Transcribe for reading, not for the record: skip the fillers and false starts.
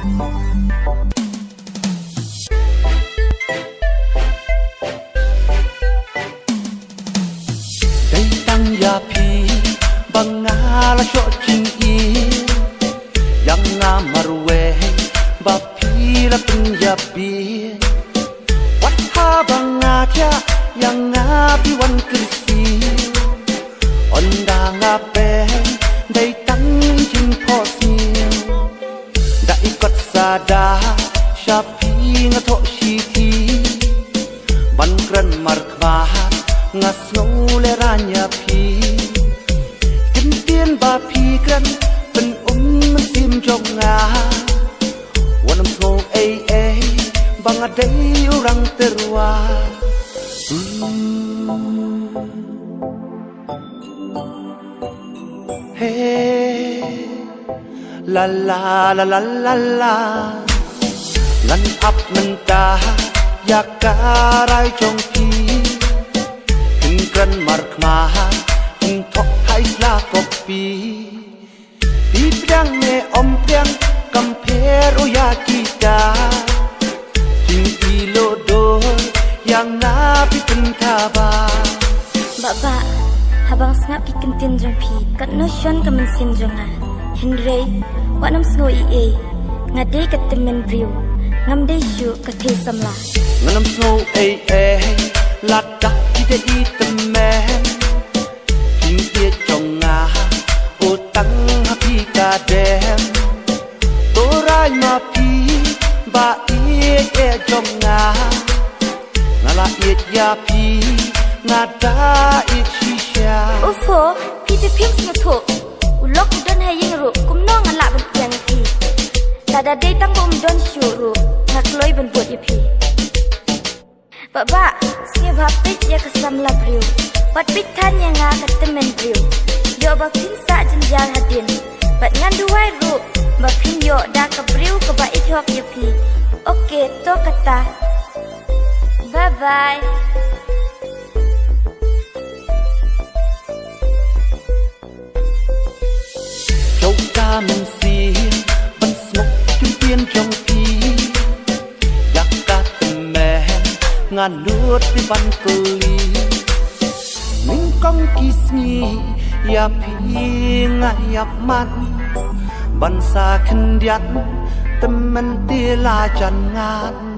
Day tang ya pi bangala syo jing i yang ngamarwe ba pi la penjabi wat ha bangatya yang ngapi wan krisi onda ngape day tang jin posi da ikot sada syapi ngato shiti ban kran markwa ngasno le ranya pi kimpian ba pi kran pen sim jong nga wanam sno ai bang adai orang terwa hey la la la la la la lan ap mentah yakarai jong pi kan markmaha untuk haisla kopi di pedang me ompiang kampero ya kita tinggi lodo yang nabi pentaba baba habang snap ki kentin jong pi kat no shon kamen sin jonga henry wanam sno ie ngade kat temen briu ngam de shu kat the samla nganam sno ladak kita itemen tinggi jonga utang hapi kadem torai mapi ba ie jonga ngala ie ya pi ngada ishisha ufo piti pim smutho ulok don haying ru kumno ngala ban yang pi tada de tang bom don shuru ngakloi ban buat ye pi baba sne bapit ya kesam la briu pat pitan yang nga temen briu yo ba pin sa jenjang hadin bat ngan duai ru ba pin yo da ka briu ka ba ithok ye pi okay to kata bye bye châu ca mình xin bắn smoke chung tiên trong pi yak ka temen ngan lut di ban kuli ning kong kisni ya pi ngayap man ban sa kendiat temen tila jan ngan